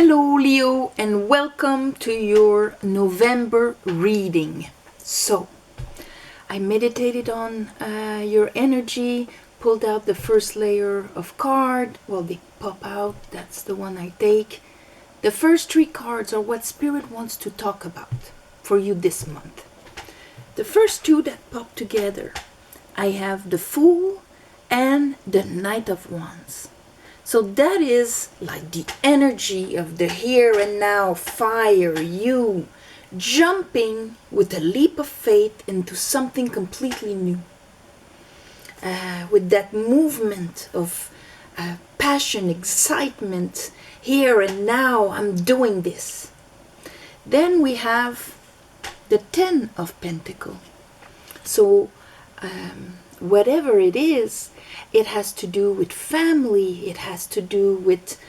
Hello Leo, and welcome to your November reading. So, I meditated on your energy, pulled out the first layer of card. Well, they pop out, that's the one I take. The first three cards are what Spirit wants to talk about for you this month. The first two that pop together, I have the Fool and the Knight of Wands. So that is like the energy of the here and now, fire, you jumping with a leap of faith into something completely new. With that movement of passion, excitement, here and now, I'm doing this. Then we have the Ten of Pentacles. So whatever it is, it has to do with family, it has to do with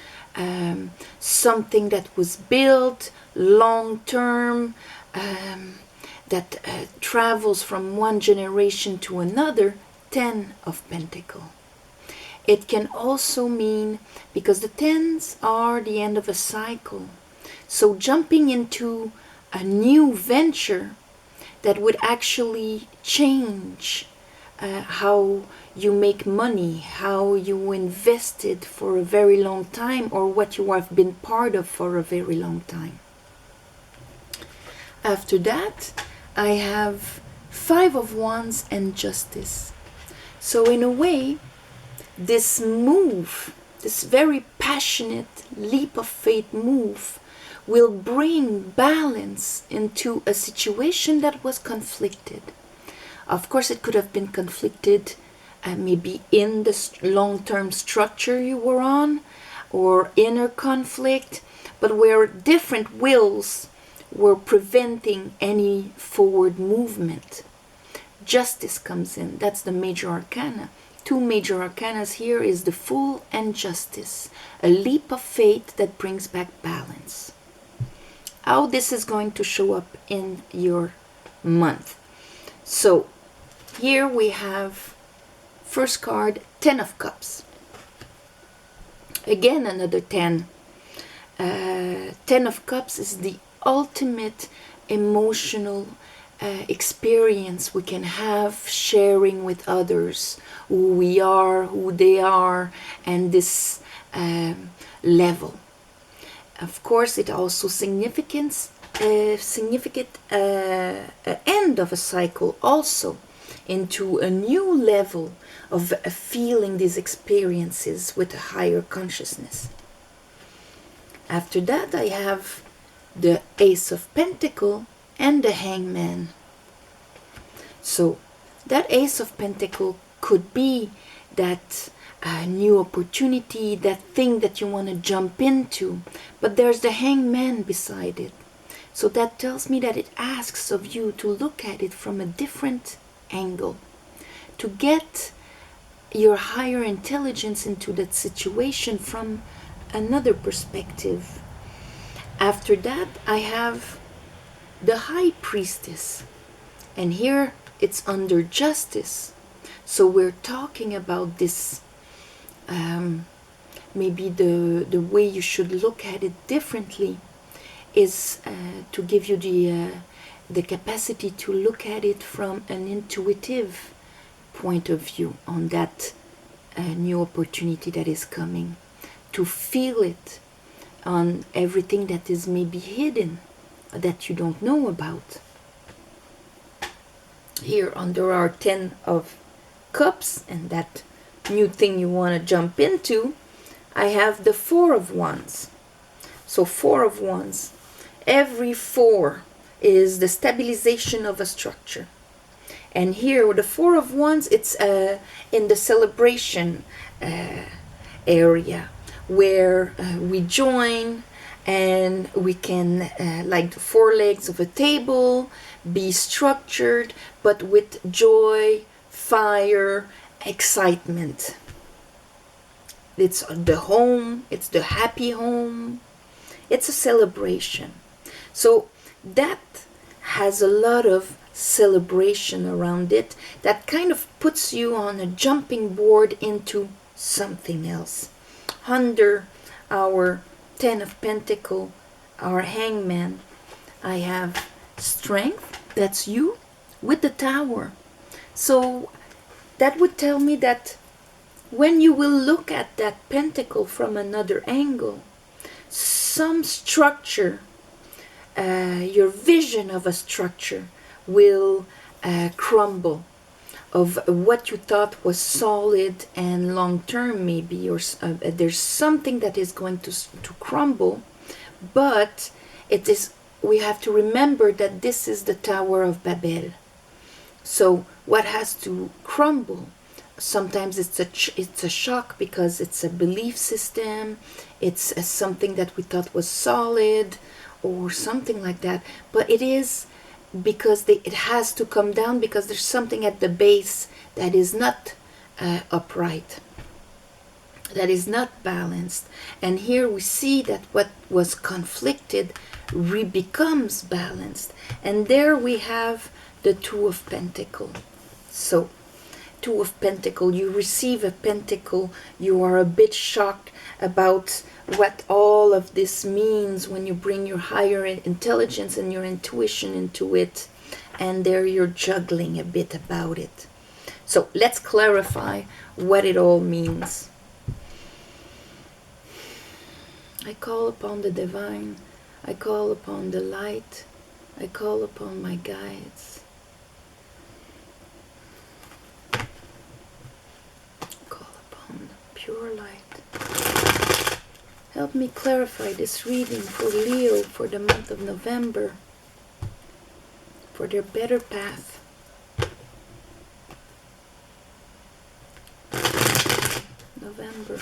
something that was built long term, that travels from one generation to another. Ten of Pentacles. It can also mean, because the tens are the end of a cycle, so jumping into a new venture that would actually change how you make money, how you invested for a very long time, or what you have been part of for a very long time. After that, I have Five of Wands and Justice. So in a way, this move, this very passionate leap of faith move, will bring balance into a situation that was conflicted. Of course, it could have been conflicted maybe in the long-term structure you were on, or inner conflict, but where different wills were preventing any forward movement. Justice comes in. That's the major arcana. Two major arcanas here is the Fool and Justice. A leap of faith that brings back balance. How this is going to show up in your month. So, here we have first card, Ten of Cups. Again, another 10. 10 of Cups is the ultimate emotional experience we can have, sharing with others who we are, who they are, and this level. Of course, it also significant end of a cycle also, into a new level of feeling these experiences with a higher consciousness. After that, I have the Ace of Pentacles and the Hangman. So that Ace of Pentacles could be that new opportunity, that thing that you want to jump into, but there's the Hangman beside it. So that tells me that it asks of you to look at it from a different angle, to get your higher intelligence into that situation from another perspective. After that, I have the High Priestess, and here it's under Justice. So we're talking about this, maybe the way you should look at it differently is to give you the capacity to look at it from an intuitive point of view on that new opportunity that is coming, to feel it on everything that is maybe hidden, that you don't know about. Here under our 10 of Cups and that new thing you want to jump into, I have the Four of Wands. So Four of Wands, every four is the stabilization of a structure. And here with the Four of Wands, it's in the celebration area, where we join and we can, like the four legs of a table, be structured, but with joy, fire, excitement. It's the home, it's the happy home, it's a celebration. So that has a lot of celebration around it, that kind of puts you on a jumping board into something else. Under our Ten of Pentacle, our Hangman. I have strength, that's you, with the Tower. So that would tell me that when you will look at that pentacle from another angle, some structure, your vision of a structure will crumble, of what you thought was solid and long term, maybe, or there's something that is going to crumble. But it is, we have to remember that this is the Tower of Babel. So what has to crumble? Sometimes it's a shock because it's a belief system, it's something that we thought was solid or something like that. But it is because it has to come down, because there's something at the base that is not upright, that is not balanced. And here we see that what was conflicted becomes balanced. And there we have the Two of Pentacle. So Two of Pentacle, you receive a pentacle, you are a bit shocked about what all of this means when you bring your higher intelligence and your intuition into it, and there you're juggling a bit about it. So let's clarify what it all means. I call upon the divine, I call upon the light, I call upon my guides. Pure light. Help me clarify this reading for Leo for the month of November, for their better path. November.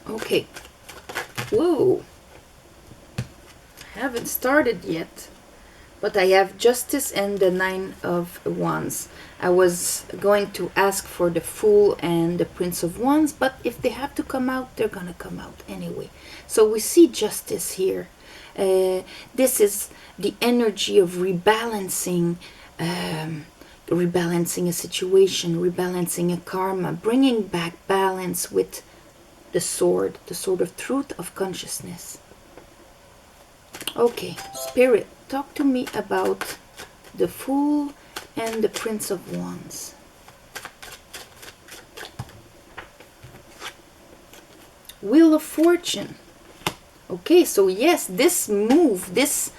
Okay. Whoa. I haven't started yet. But I have Justice and the Nine of Wands. I was going to ask for the Fool and the Prince of Wands, but if they have to come out, they're going to come out anyway. So we see Justice here. This is the energy of rebalancing, rebalancing a situation, rebalancing a karma, bringing back balance with the sword of truth, of consciousness. Okay, Spirit, talk to me about the Fool and the Prince of Wands. Wheel of Fortune. Okay, so yes, this move, this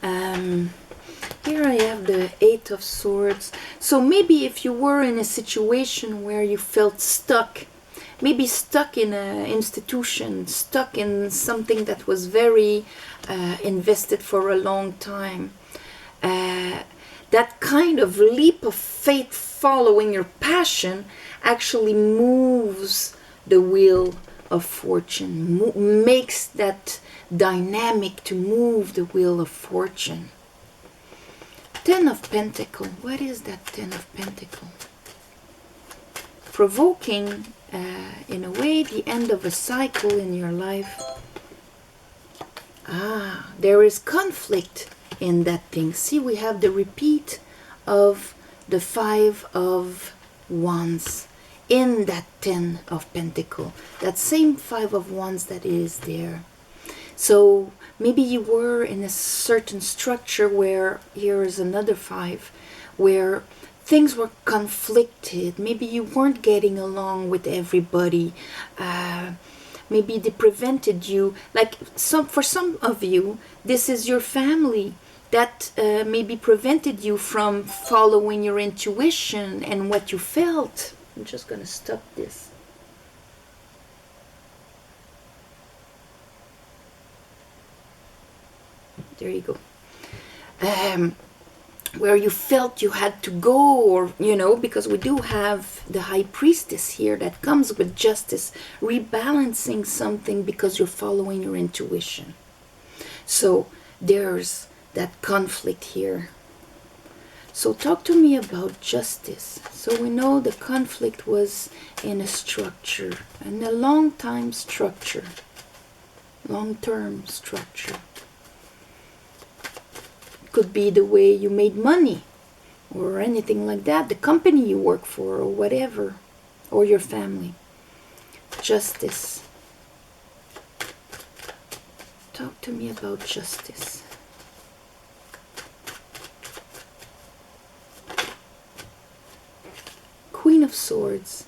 here I have the Eight of Swords. So maybe if you were in a situation where you felt stuck, maybe stuck in an institution, stuck in something that was very invested for a long time, that kind of leap of faith following your passion actually moves the wheel of fortune, makes that dynamic to move the wheel of fortune. Ten of Pentacle. What is that Ten of Pentacle? Provoking, in a way, the end of a cycle in your life. There is conflict in that thing. See, we have the repeat of the Five of Wands in that Ten of Pentacle. That same Five of Wands that is there. So maybe you were in a certain structure where, here is another five, where things were conflicted. Maybe you weren't getting along with everybody. Maybe they prevented you. Like for some of you, this is your family that maybe prevented you from following your intuition and what you felt. I'm just going to stop this. There you go. Where you felt you had to go, or, you know, because we do have the High Priestess here that comes with justice, rebalancing something because you're following your intuition. So there's that conflict here. So talk to me about justice. So we know the conflict was in a structure, and a long-time structure, long-term structure. Could be the way you made money, or anything like that, the company you work for, or whatever, or your family. Justice. Talk to me about justice. Queen of Swords.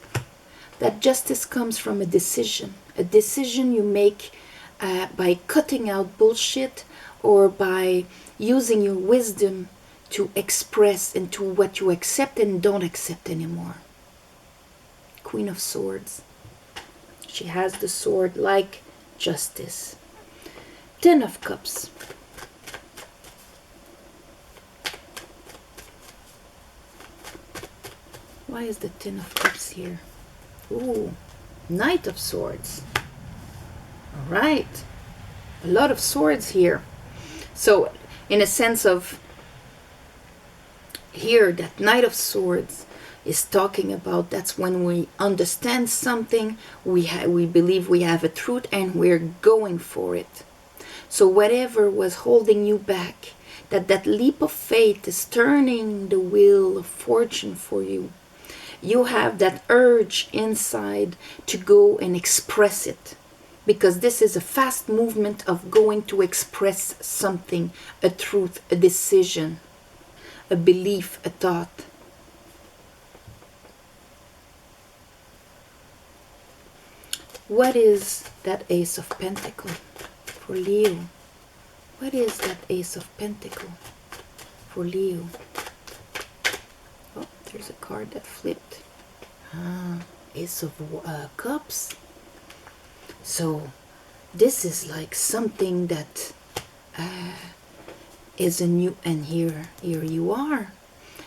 That justice comes from a decision you make by cutting out bullshit, or by using your wisdom to express into what you accept and don't accept anymore. Queen of Swords. She has the sword like justice. Ten of Cups. Why is the Ten of Cups here? Ooh, Knight of Swords. All right. A lot of swords here. So, in a sense of here, that Knight of Swords is talking about, that's when we understand something, we believe we have a truth, and we're going for it. So whatever was holding you back, that leap of faith is turning the wheel of fortune for you. You have that urge inside to go and express it, because this is a fast movement of going to express something, a truth, a decision, a belief, a thought. What is that Ace of Pentacles for Leo? What is that Ace of Pentacles for Leo? Oh, there's a card that flipped. Ace of Cups. So this is like something that is a new, and here you are.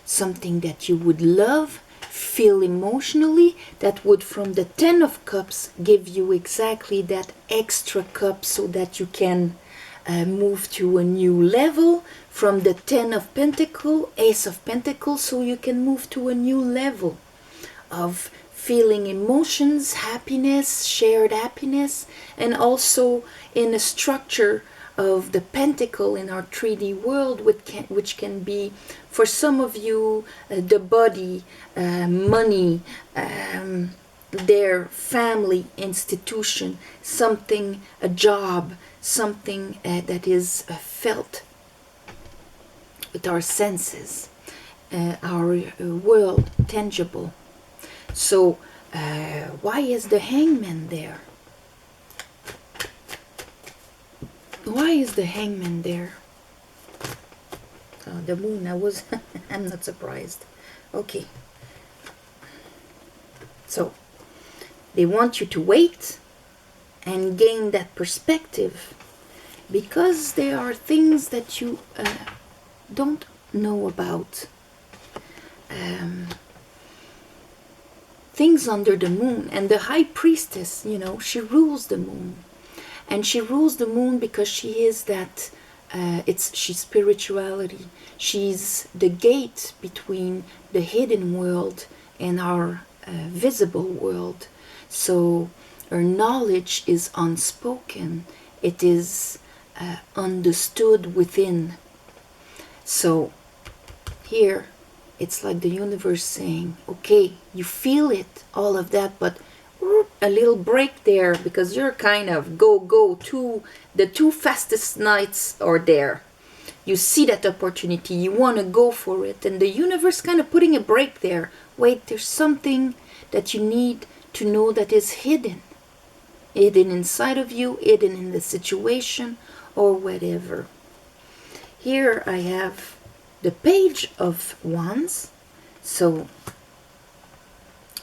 Something that you would love, feel emotionally, that would from the Ten of Cups give you exactly that extra cup so that you can move to a new level. From the Ten of Pentacles, Ace of Pentacles, so you can move to a new level of feeling emotions, happiness, shared happiness, and also in a structure of the pentacle in our 3D world, which can be, for some of you, the body, money, their family, institution, something, a job, something that is felt with our senses, our world, tangible. So why is the Hangman there? Why is the Hangman there? The Moon, I'm not surprised. Okay. So, they want you to wait and gain that perspective, because there are things that you don't know about. Things under the Moon. And the High Priestess, she rules the Moon. And she rules the Moon because she is that, she's spirituality. She's the gate between the hidden world and our visible world. So her knowledge is unspoken. It is understood within. So here, it's like the universe saying, okay, you feel it, all of that, but a little break there, because you're kind of go to the two fastest knights are there. You see that opportunity, you want to go for it, and the universe kind of putting a break there. Wait, there's something that you need to know that is hidden inside of you, hidden in the situation, or whatever. Here I have the Page of Wands. So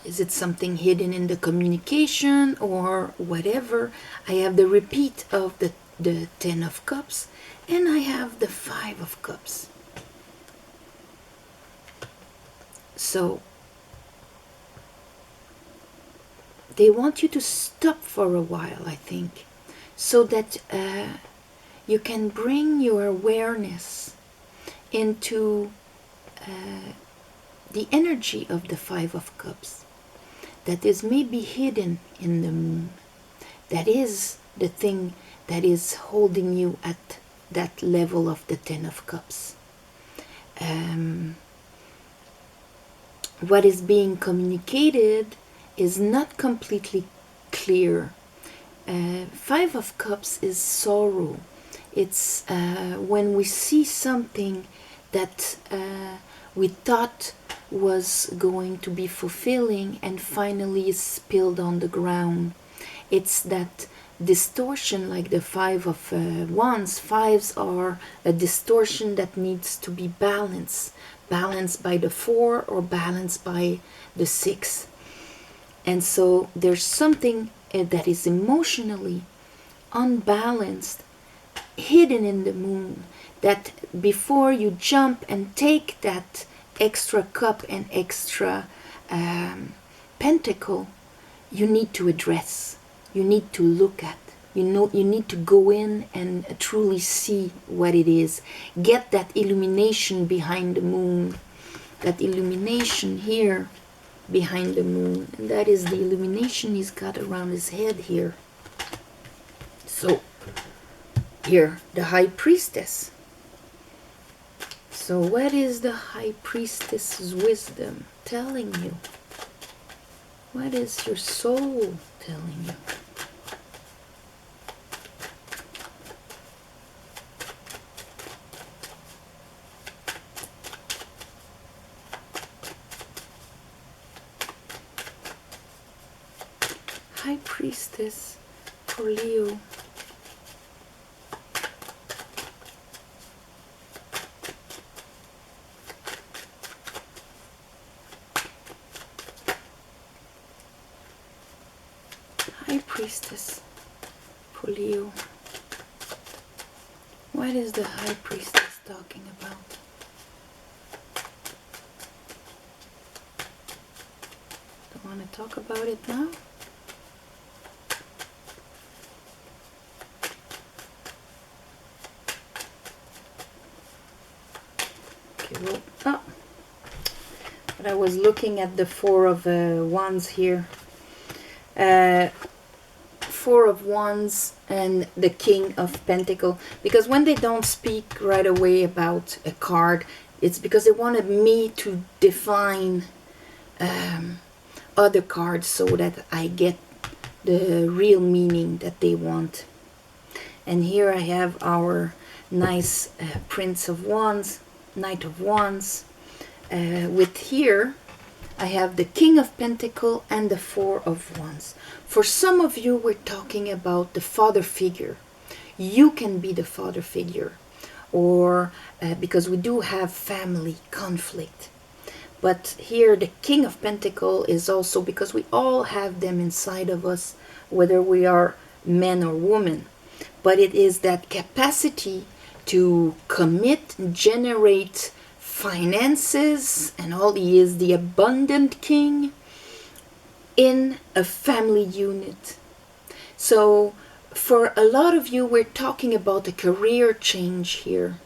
is it something hidden in the communication or whatever? I have the repeat of the Ten of Cups, and I have the Five of Cups. So they want you to stop for a while, I think, so that you can bring your awareness into the energy of the Five of Cups that is maybe hidden in the moon. That is the thing that is holding you at that level of the Ten of Cups. What is being communicated is not completely clear. Five of Cups is sorrow. It's when we see something that we thought was going to be fulfilling and finally is spilled on the ground. It's that distortion, like the Five of Wands. Fives are a distortion that needs to be balanced by the Four or balanced by the Six. And so there's something that is emotionally unbalanced, hidden in the moon, that before you jump and take that extra cup and extra pentacle, you need to address, you need to look at, you need to go in and truly see what it is. Get that illumination behind the moon, that illumination here behind the moon, and that is the illumination he's got around his head here. So here, the High Priestess. So what is the High Priestess's wisdom telling you? What is your soul telling you? High Priestess for Leo. High Priestess for Leo. What is the High Priestess talking about? Don't want to talk about it now? Okay, well, oh. But I was looking at the Four of Wands here. Four of Wands and the King of Pentacles, because when they don't speak right away about a card, it's because they wanted me to define other cards so that I get the real meaning that they want. And here I have our nice Prince of Wands, Knight of Wands, with here I have the King of Pentacles and the Four of Wands. For some of you, we're talking about the father figure. You can be the father figure, or because we do have family conflict. But here the King of Pentacles is also because we all have them inside of us, whether we are men or women. But it is that capacity to commit, generate finances, and all. He is the abundant king in a family unit. So for a lot of you, we're talking about a career change here.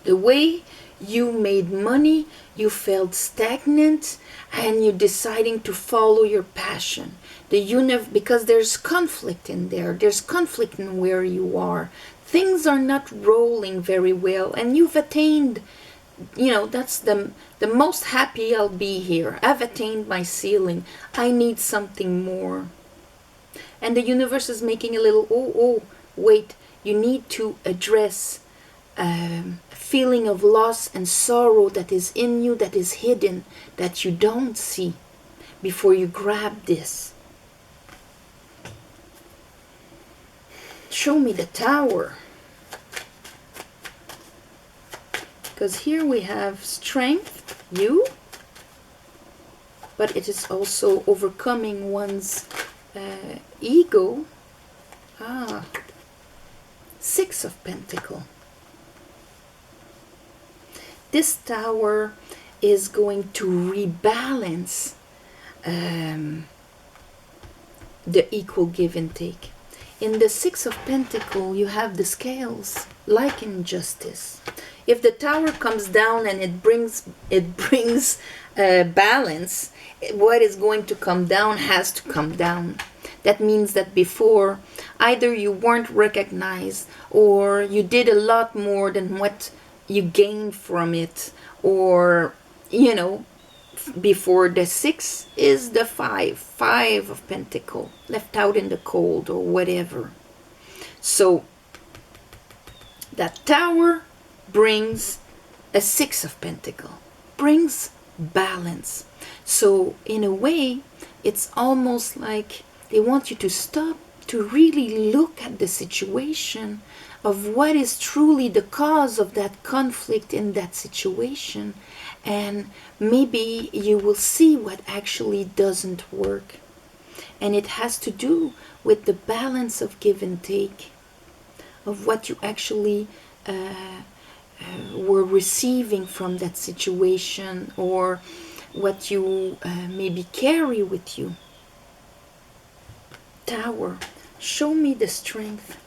The way you made money, you felt stagnant, and you're deciding to follow your passion. Because there's conflict in there. There's conflict in where you are. Things are not rolling very well, and you've attained, that's the most happy I'll be here. I've attained my ceiling. I need something more. And the universe is making a little, wait, you need to address a feeling of loss and sorrow that is in you, that is hidden, that you don't see before you grab this. Show me the Tower. Because here we have strength, but it is also overcoming one's ego. Six of Pentacles. This Tower is going to rebalance the equal give and take. in the Six of Pentacles, you have the scales, like in Justice. If the Tower comes down and it brings balance, what is going to come down has to come down. That means that before, either you weren't recognized, or you did a lot more than what you gained from it, or, you know, before the 6 is the 5 of Pentacles, left out in the cold or whatever. So that Tower brings a 6 of Pentacles, brings balance. So in a way, it's almost like they want you to stop, to really look at the situation of what is truly the cause of that conflict in that situation, and maybe you will see what actually doesn't work. And it has to do with the balance of give and take, of what you actually were receiving from that situation, or what you maybe carry with you. Tower, show me the strength.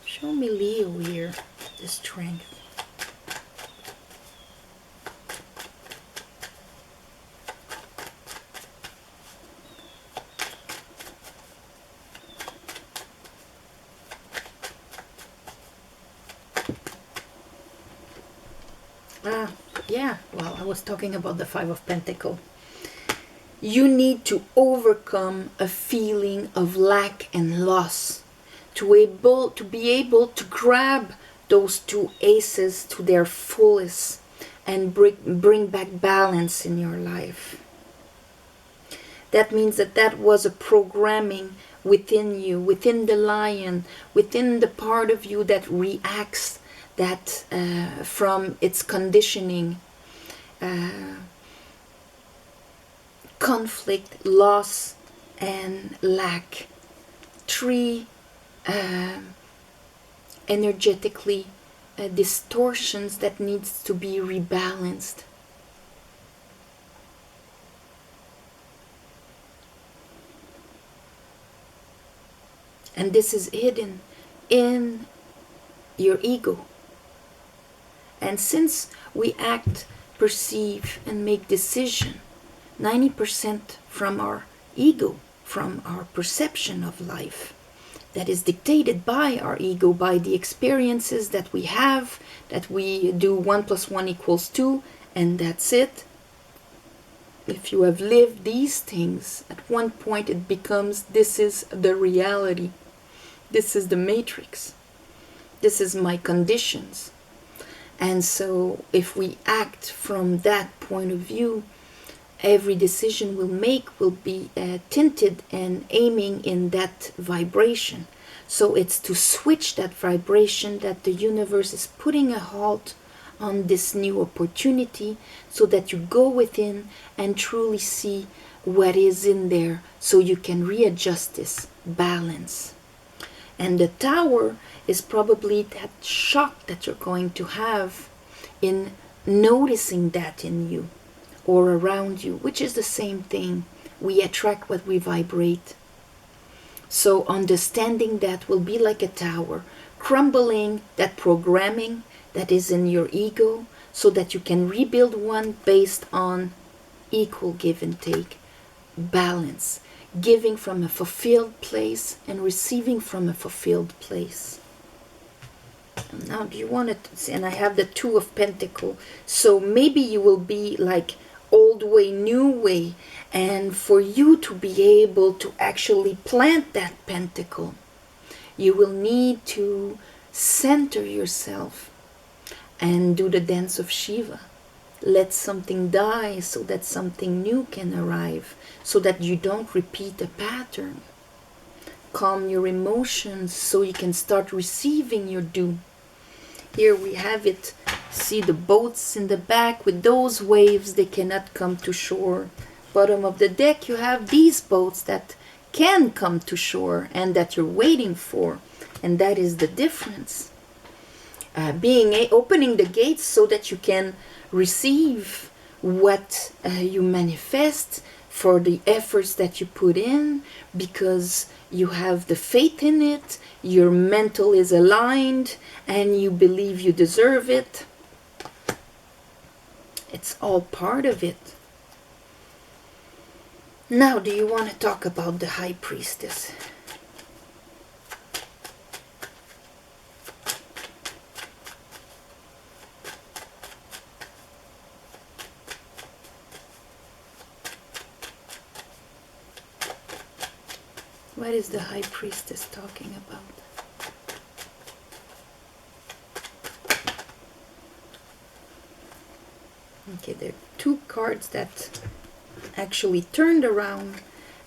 Show me Leo here, the strength. Yeah, well, I was talking about the 5 of Pentacles. You need to overcome a feeling of lack and loss to be able to grab those 2 aces to their fullest and bring back balance in your life. That means that was a programming within you, within the lion, within the part of you that reacts that from its conditioning, conflict, loss, and lack. 3 energetically distortions that needs to be rebalanced. And this is hidden in your ego. And since we act, perceive, and make decision 90% from our ego, from our perception of life, that is dictated by our ego, by the experiences that we have, that we do 1 + 1 = 2, and that's it. If you have lived these things, at one point it becomes, this is the reality. This is the matrix. This is my conditions. And so if we act from that point of view, every decision we'll make will be tinted and aiming in that vibration. So it's to switch that vibration that the universe is putting a halt on this new opportunity, so that you go within and truly see what is in there, so you can readjust this balance. And the Tower is probably that shock that you're going to have in noticing that in you or around you, which is the same thing. We attract what we vibrate. So understanding that will be like a tower, crumbling that programming that is in your ego, so that you can rebuild one based on equal give and take, balance, giving from a fulfilled place and receiving from a fulfilled place. And now do you want to, and I have the 2 of Pentacles, so maybe you will be like old way, new way, and for you to be able to actually plant that pentacle, you will need to center yourself and do the dance of Shiva. Let something die so that something new can arrive, so that you don't repeat a pattern. Calm your emotions so you can start receiving your due. Here we have it. See the boats in the back with those waves, they cannot come to shore. Bottom of the deck you have these boats that can come to shore and that you're waiting for. And that is the difference. Opening the gates so that you can receive what you manifest, for the efforts that you put in, because you have the faith in it, your mental is aligned, and you believe you deserve it. It's all part of it. Now, do you want to talk about the High Priestess? What is the High Priestess talking about? Okay, there are two cards that actually turned around,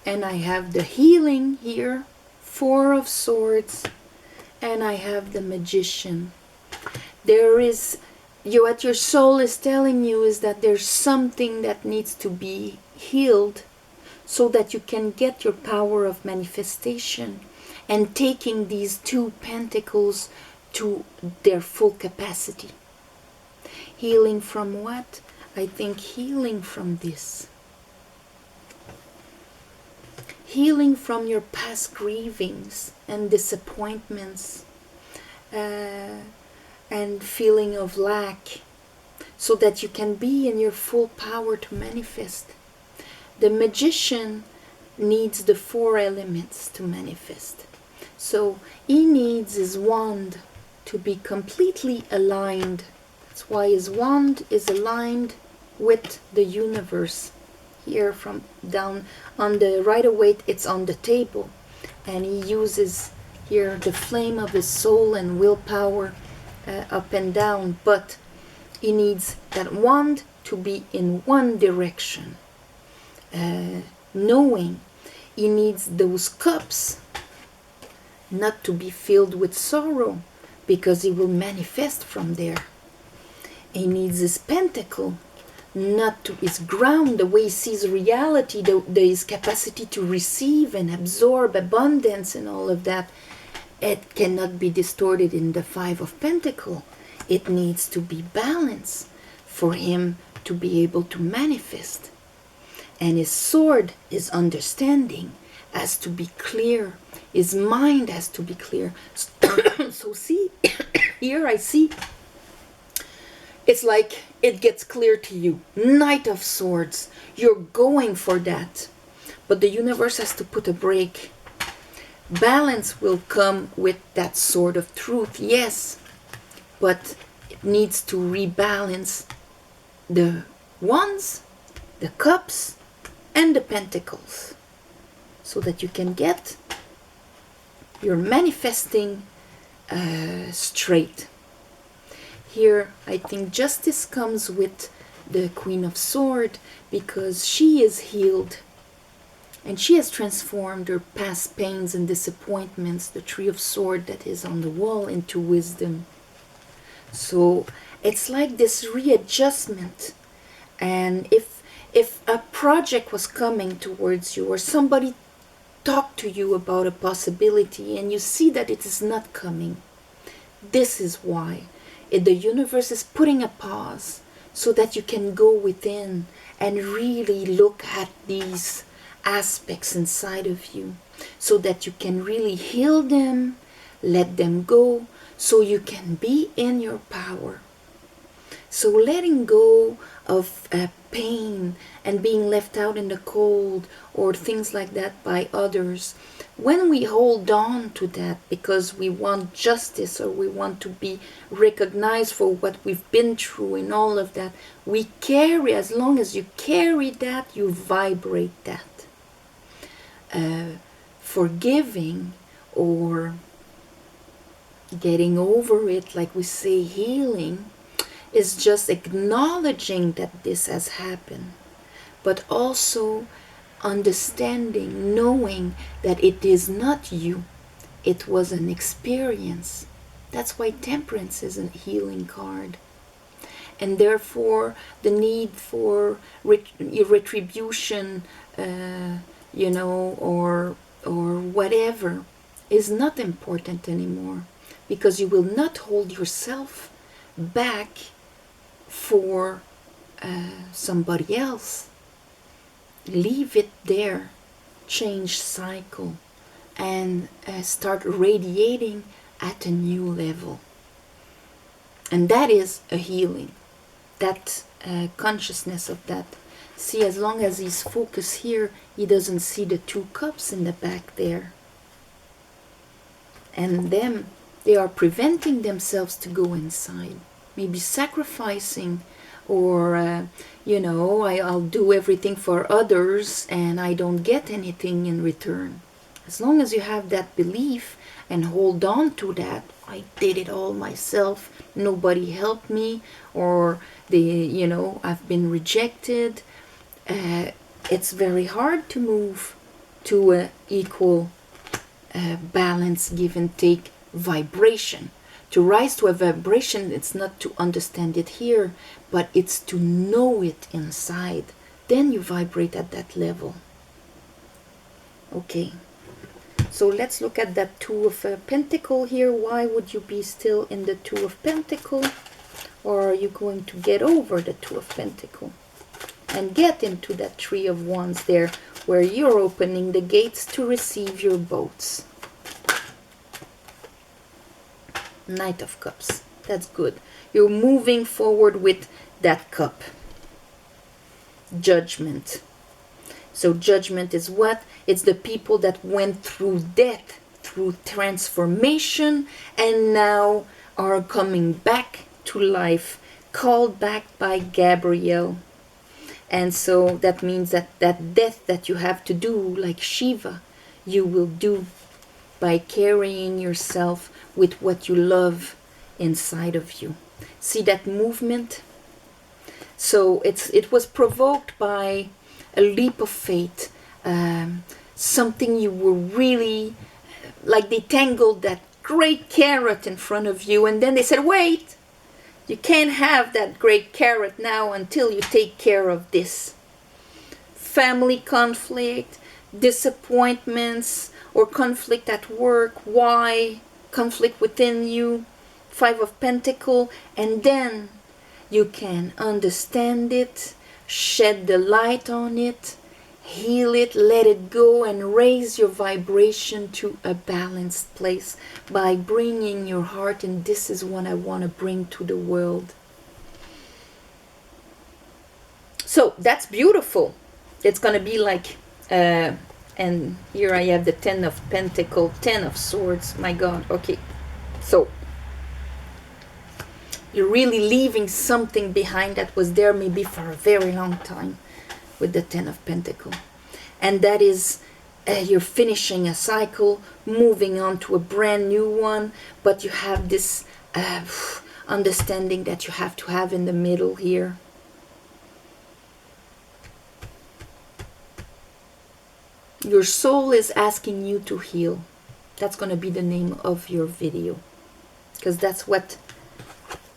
and I have the healing here, Four of Swords, and I have the Magician. There is, what your soul is telling you is that there's something that needs to be healed, so that you can get your power of manifestation and taking these two pentacles to their full capacity. Healing from what? I think healing from this. Healing from your past grievings and disappointments and feeling of lack, so that you can be in your full power to manifest. The Magician needs the 4 elements to manifest. So he needs his wand to be completely aligned. That's why his wand is aligned with the universe. Here from down on the Rider-Waite, it's on the table. And he uses here the flame of his soul and willpower up and down. But he needs that wand to be in one direction. Knowing he needs those cups not to be filled with sorrow, because he will manifest from there. He needs his pentacle not to his ground, the way he sees reality, his capacity to receive and absorb abundance and all of that. It cannot be distorted in the 5 of Pentacles. It needs to be balanced for him to be able to manifest. And his sword, his understanding, has to be clear. His mind has to be clear. So see, here I see, it's like it gets clear to you. Knight of Swords, you're going for that. But the universe has to put a break. Balance will come with that sword of truth, yes. But it needs to rebalance the wands, the cups, and the pentacles, so that you can get your manifesting straight. Here I think justice comes with the Queen of Swords, because she is healed and she has transformed her past pains and disappointments, the Tree of Swords that is on the wall, into wisdom. So it's like this readjustment. And if a project was coming towards you, or somebody talked to you about a possibility and you see that it is not coming, this is why the universe is putting a pause, so that you can go within and really look at these aspects inside of you, so that you can really heal them, let them go, so you can be in your power. So letting go of pain and being left out in the cold or things like that by others, when we hold on to that because we want justice or we want to be recognized for what we've been through and all of that, we carry, as long as you carry that, you vibrate that. Forgiving or getting over it, like we say, healing, is just acknowledging that this has happened, but also understanding, knowing that it is not you, it was an experience. That's why Temperance is a healing card. And therefore the need for retribution, or whatever, is not important anymore, because you will not hold yourself back for somebody else. leave it there, change cycle, and start radiating at a new level. And that is a healing. That consciousness of that. See, as long as he's focused here, he doesn't see the 2 cups in the back there. And them, they are preventing themselves to go inside. Maybe sacrificing, or, you know, I'll do everything for others and I don't get anything in return. As long as you have that belief and hold on to that, I did it all myself, nobody helped me, or you know, I've been rejected, it's very hard to move to a equal balance, give and take vibration. To rise to a vibration, it's not to understand it here, but it's to know it inside. Then you vibrate at that level. Okay, so let's look at that 2 of Pentacle here. Why would you be still in the 2 of Pentacle? Or are you going to get over the 2 of Pentacle and get into that 3 of Wands there, where you're opening the gates to receive your boats? Knight of Cups. That's good. You're moving forward with that cup. Judgment. So judgment is what? It's the people that went through death, through transformation, and now are coming back to life, called back by Gabriel. And so that means that that death that you have to do, like Shiva, you will do by carrying yourself with what you love inside of you. See that movement? So it was provoked by a leap of faith, something you were really, like they tangled that great carrot in front of you, and then they said, wait, you can't have that great carrot now until you take care of this. Family conflict, disappointments, or conflict at work. Why? Conflict within you. 5 of Pentacles. And then you can understand it, shed the light on it, heal it, let it go, and raise your vibration to a balanced place by bringing your heart, and this is what I want to bring to the world. So that's beautiful. It's going to be like, and here I have the 10 of Pentacles, 10 of Swords, my God. Okay, so you're really leaving something behind that was there maybe for a very long time with the 10 of Pentacles. And that is, you're finishing a cycle, moving on to a brand new one, but you have this understanding that you have to have in the middle here. Your soul is asking you to heal. That's going to be the name of your video, because that's what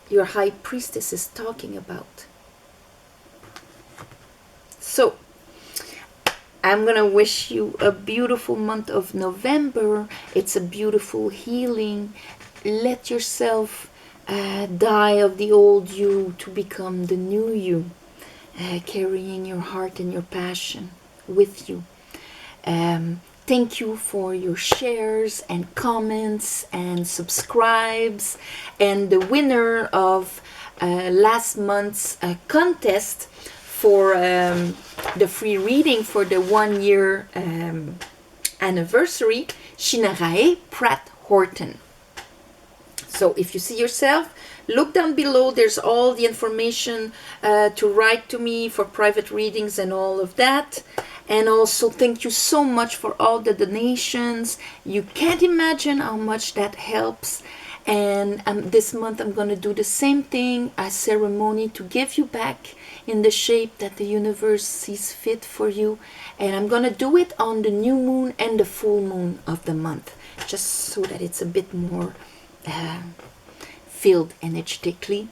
your high priestess is talking about. So I'm going to wish you a beautiful month of November. It's a beautiful healing. Let yourself die of the old you to become the new you, carrying your heart and your passion with you. Thank you for your shares and comments and subscribes. And the winner of last month's contest for the free reading for the 1 year anniversary, Chinaraé, Pratt, Horton. So if you see yourself, look down below. There's all the information to write to me for private readings and all of that. And also thank you so much for all the donations. You can't imagine how much that helps. And this month I'm going to do the same thing, a ceremony to give you back in the shape that the universe sees fit for you. And I'm going to do it on the new moon and the full moon of the month, just so that it's a bit more filled energetically.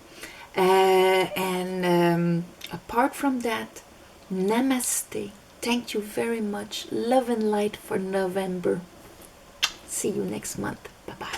Apart from that, namaste. Thank you very much. Love and light for November. See you next month. Bye-bye.